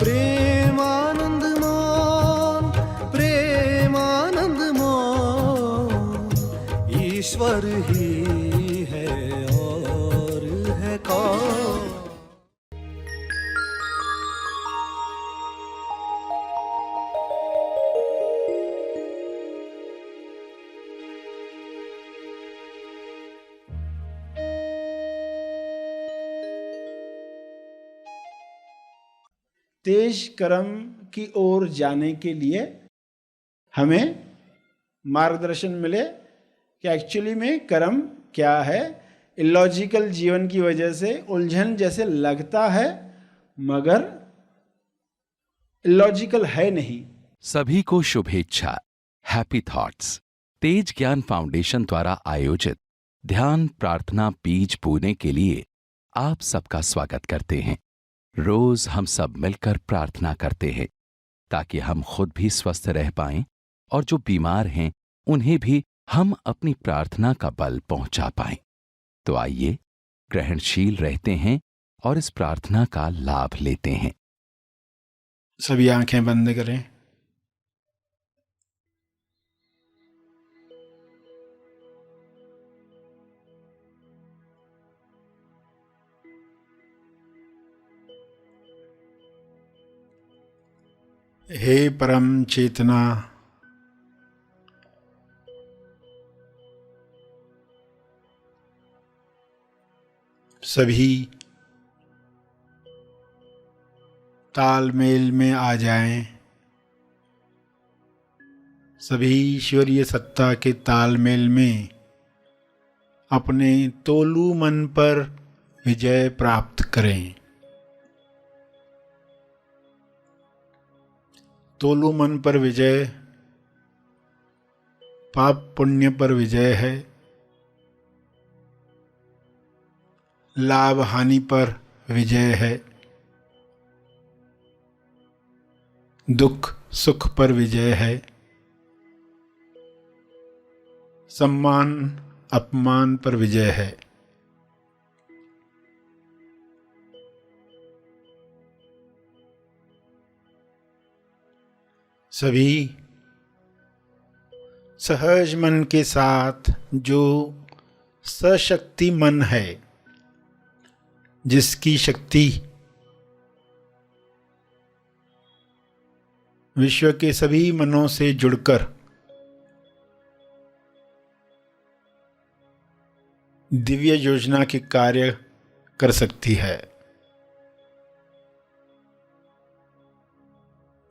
प्रेमानंद मौन, प्रेमानंद मौन, ईश्वर ही है और है कौन। तेज कर्म की ओर जाने के लिए हमें मार्गदर्शन मिले कि एक्चुअली में कर्म क्या है। इलॉजिकल जीवन की वजह से उलझन जैसे लगता है, मगर इलॉजिकल है नहीं। सभी को शुभेच्छा, हैप्पी थॉट्स। तेज ज्ञान फाउंडेशन द्वारा आयोजित ध्यान प्रार्थना बीज बोने के लिए आप सबका स्वागत करते हैं। रोज हम सब मिलकर प्रार्थना करते हैं ताकि हम खुद भी स्वस्थ रह पाएं और जो बीमार हैं उन्हें भी हम अपनी प्रार्थना का बल पहुंचा पाएं। तो आइए ग्रहणशील रहते हैं और इस प्रार्थना का लाभ लेते हैं। सभी आंखें बंद करें। हे परम चेतना, सभी तालमेल में आ जाएं। सभी ईश्वरीय सत्ता के तालमेल में अपने तोलू मन पर विजय प्राप्त करें। तोलू मन पर विजय पाप पुण्य पर विजय है, लाभ हानि पर विजय है, दुख सुख पर विजय है, सम्मान अपमान पर विजय है। सभी सहज मन के साथ जो सशक्ति मन है, जिसकी शक्ति विश्व के सभी मनों से जुड़कर दिव्य योजना के कार्य कर सकती है।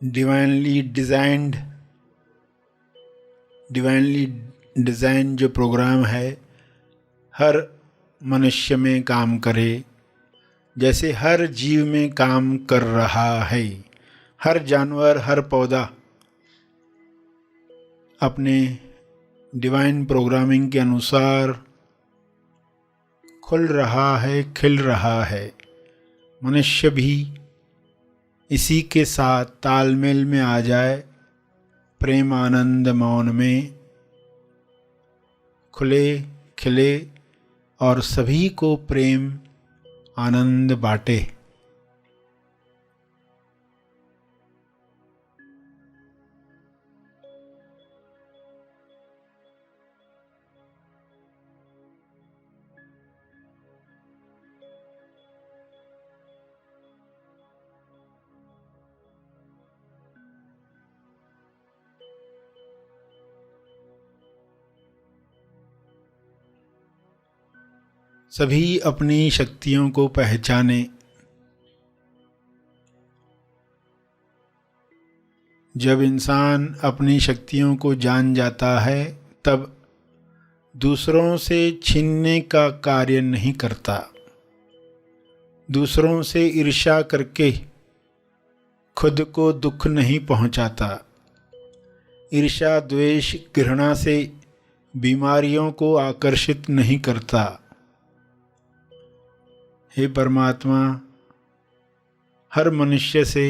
डिवाइनली डिजाइन जो प्रोग्राम है हर मनुष्य में काम करे, जैसे हर जीव में काम कर रहा है। हर जानवर, हर पौधा अपने डिवाइन प्रोग्रामिंग के अनुसार खुल रहा है, खिल रहा है। मनुष्य भी इसी के साथ तालमेल में आ जाए, प्रेम आनंद मौन में खुले खिले और सभी को प्रेम आनंद बांटे। सभी अपनी शक्तियों को पहचाने। जब इंसान अपनी शक्तियों को जान जाता है तब दूसरों से छीनने का कार्य नहीं करता, दूसरों से ईर्ष्या करके खुद को दुख नहीं पहुंचाता। ईर्ष्या द्वेष घृणा से बीमारियों को आकर्षित नहीं करता। हे परमात्मा, हर मनुष्य से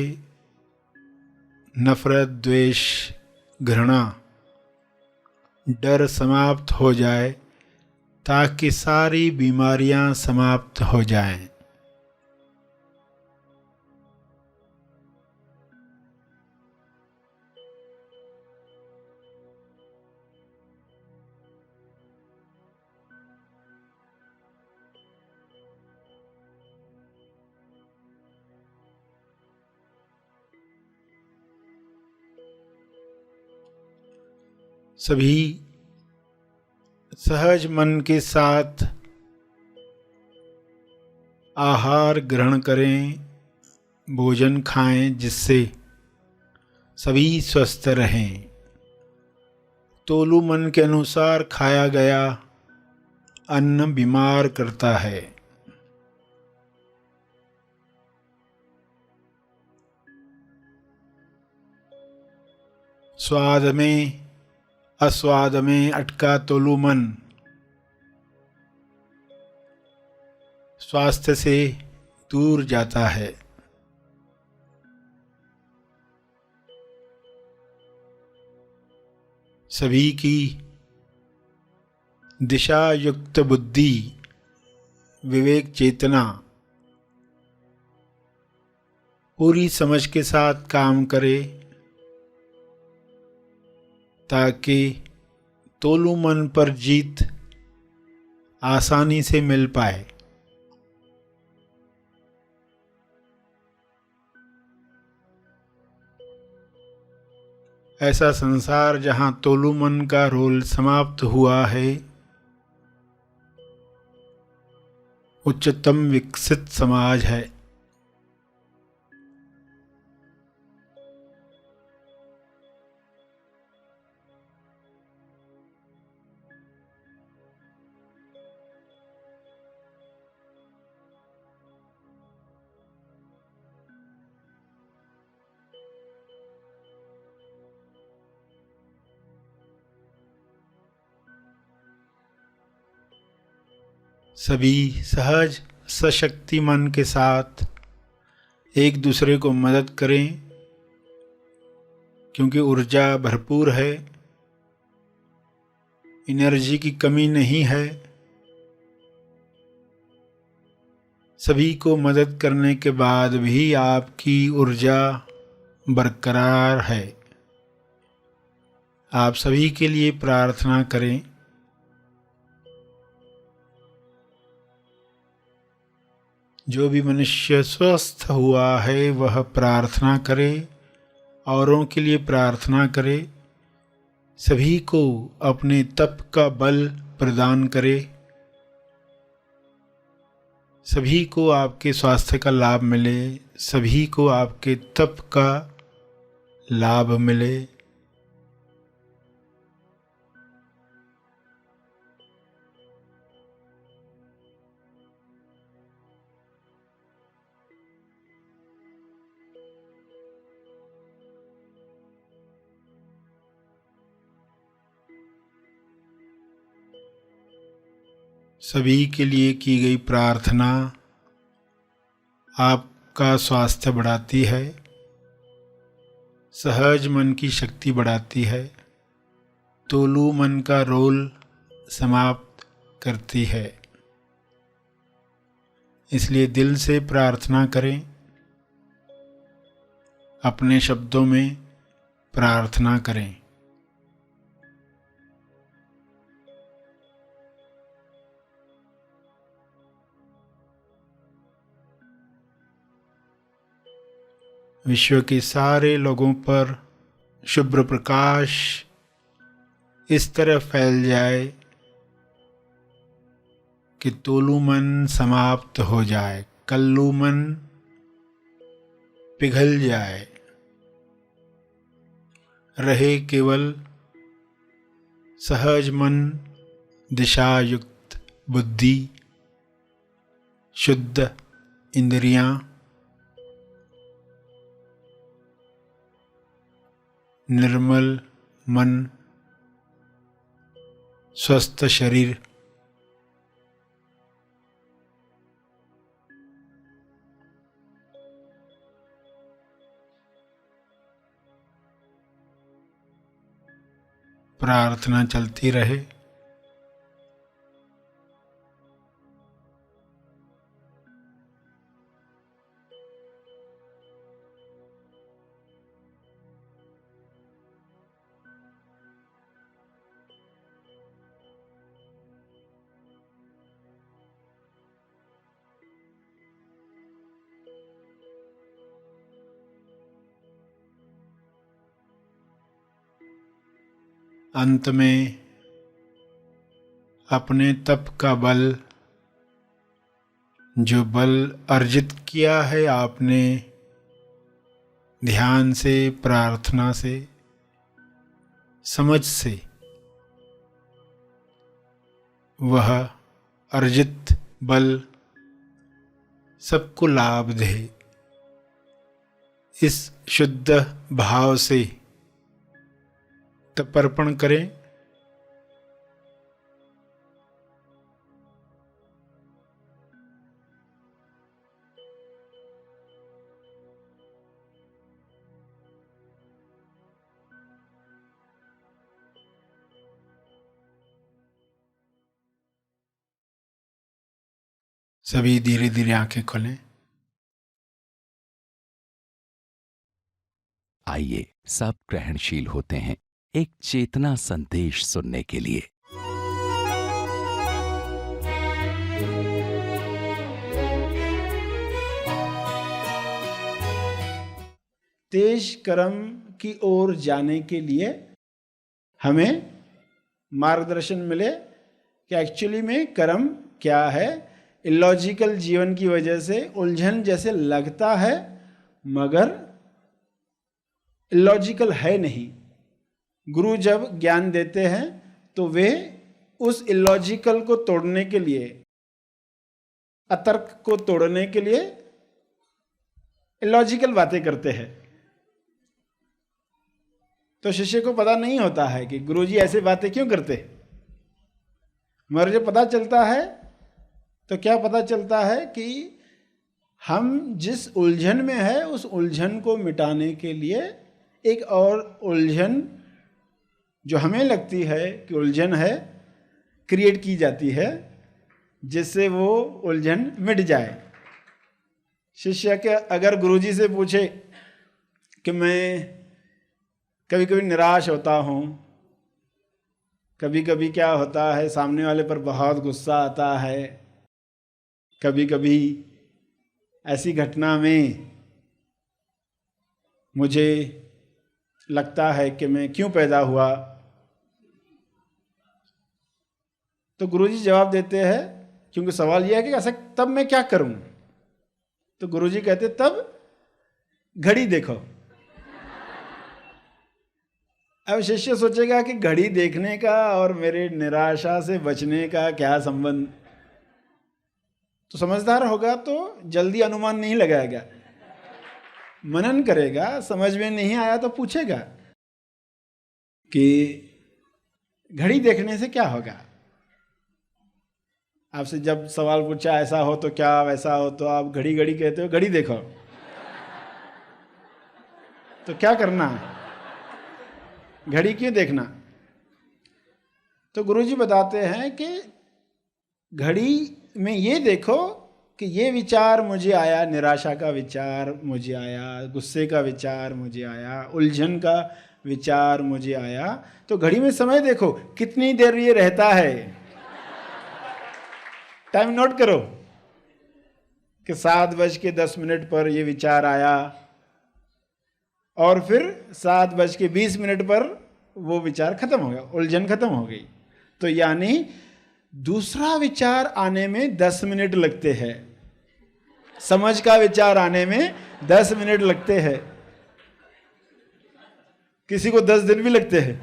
नफरत, द्वेष, घृणा, डर समाप्त हो जाए ताकि सारी बीमारियां समाप्त हो जाएं। सभी सहज मन के साथ आहार ग्रहण करें, भोजन खाएं, जिससे सभी स्वस्थ रहें। तोलू मन के अनुसार खाया गया अन्न बीमार करता है। स्वाद में अस्वाद में अटका तोलू मन स्वास्थ्य से दूर जाता है। सभी की दिशा युक्त बुद्धि, विवेक चेतना पूरी समझ के साथ काम करे, ताकि तोलू मन पर जीत आसानी से मिल पाए। ऐसा संसार जहाँ तोलू मन का रोल समाप्त हुआ है, उच्चतम विकसित समाज है। सभी सहज सशक्ति मन के साथ एक दूसरे को मदद करें, क्योंकि ऊर्जा भरपूर है, एनर्जी की कमी नहीं है। सभी को मदद करने के बाद भी आपकी ऊर्जा बरकरार है। आप सभी के लिए प्रार्थना करें। जो भी मनुष्य स्वस्थ हुआ है वह प्रार्थना करे, औरों के लिए प्रार्थना करे, सभी को अपने तप का बल प्रदान करे, सभी को आपके स्वास्थ्य का लाभ मिले, सभी को आपके तप का लाभ मिले। सभी के लिए की गई प्रार्थना आपका स्वास्थ्य बढ़ाती है, सहज मन की शक्ति बढ़ाती है, तोलू मन का रोल समाप्त करती है। इसलिए दिल से प्रार्थना करें, अपने शब्दों में प्रार्थना करें। विश्व के सारे लोगों पर शुभ्र प्रकाश इस तरह फैल जाए कि तोलू मन समाप्त हो जाए, कल्लू मन पिघल जाए, रहे केवल सहज मन, दिशा युक्त बुद्धि, शुद्ध इंद्रियां, निर्मल मन, स्वस्थ शरीर। प्रार्थना चलती रहे। अंत में अपने तप का बल, जो बल अर्जित किया है आपने ध्यान से, प्रार्थना से, समझ से, वह अर्जित बल सबको लाभ दे। इस शुद्ध भाव से तर्पण करें। सभी धीरे धीरे आंखें खोलें। आइए सब ग्रहणशील होते हैं एक चेतना संदेश सुनने के लिए। तेज कर्म की ओर जाने के लिए हमें मार्गदर्शन मिले कि एक्चुअली में कर्म क्या है। इलॉजिकल जीवन की वजह से उलझन जैसे लगता है, मगर इलॉजिकल है नहीं। गुरु जब ज्ञान देते हैं तो वे उस इलॉजिकल को तोड़ने के लिए, अतर्क को तोड़ने के लिए इलॉजिकल बातें करते हैं। तो शिष्य को पता नहीं होता है कि गुरुजी ऐसे बातें क्यों करते हैं, मगर जब पता चलता है तो क्या पता चलता है कि हम जिस उलझन में है उस उलझन को मिटाने के लिए एक और उलझन जो हमें लगती है कि उलझन है, क्रिएट की जाती है, जिससे वो उलझन मिट जाए। शिष्य के अगर गुरुजी से पूछे कि मैं कभी कभी निराश होता हूँ, कभी कभी क्या होता है सामने वाले पर बहुत गुस्सा आता है, कभी कभी ऐसी घटना में मुझे लगता है कि मैं क्यों पैदा हुआ, तो गुरुजी जवाब देते हैं, क्योंकि सवाल यह है कि ऐसा तब मैं क्या करूं। तो गुरुजी कहते तब घड़ी देखो। अब शिष्य सोचेगा कि घड़ी देखने का और मेरे निराशा से बचने का क्या संबंध। तो समझदार होगा तो जल्दी अनुमान नहीं लगाएगा, मनन करेगा। समझ में नहीं आया तो पूछेगा कि घड़ी देखने से क्या होगा। आपसे जब सवाल पूछा ऐसा हो तो क्या, वैसा हो तो आप घड़ी घड़ी कहते हो, घड़ी देखो। तो क्या करना है, घड़ी क्यों देखना। तो गुरुजी बताते हैं कि घड़ी में ये देखो कि ये विचार मुझे आया, निराशा का विचार मुझे आया, गुस्से का विचार मुझे आया, उलझन का विचार मुझे आया, तो घड़ी में समय देखो कितनी देर ये रहता है। टाइम नोट करो कि 7:10 पर ये विचार आया और फिर 7:20 पर वो विचार खत्म हो गया, उलझन खत्म हो गई। तो यानी दूसरा विचार आने में 10 मिनट लगते हैं, समझ का विचार आने में 10 मिनट लगते हैं, किसी को 10 दिन भी लगते हैं।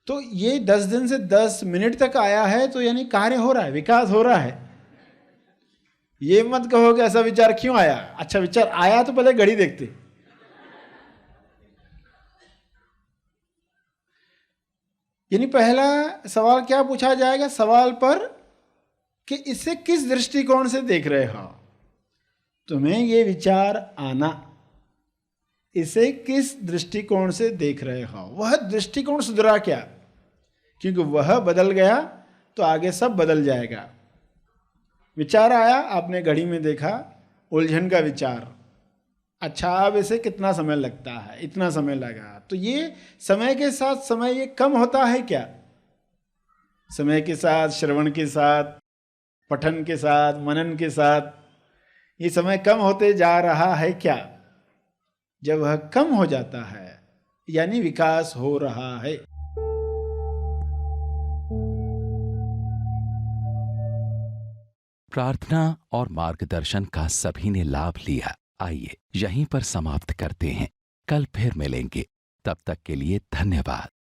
तो ये 10 दिन से 10 मिनट तक आया है, तो यानी कार्य हो रहा है, विकास हो रहा है। ये मत कहो कि ऐसा विचार क्यों आया। अच्छा विचार आया तो पहले घड़ी देखते। यानी पहला सवाल क्या पूछा जाएगा, सवाल पर कि इसे किस दृष्टिकोण से देख रहे हो। तुम्हें ये विचार आना, इसे किस दृष्टिकोण से देख रहे हो, वह दृष्टिकोण सुधरा क्या। क्योंकि वह बदल गया तो आगे सब बदल जाएगा। विचार आया, आपने घड़ी में देखा, उलझन का विचार, अच्छा अब इसे कितना समय लगता है, इतना समय लगा। तो ये समय के साथ समय ये कम होता है क्या, समय के साथ, श्रवण के साथ, पठन के साथ, मनन के साथ ये समय कम होते जा रहा है क्या। जब वह कम हो जाता है यानी विकास हो रहा है। प्रार्थना और मार्गदर्शन का सभी ने लाभ लिया। आइए यहीं पर समाप्त करते हैं, कल फिर मिलेंगे। तब तक के लिए धन्यवाद।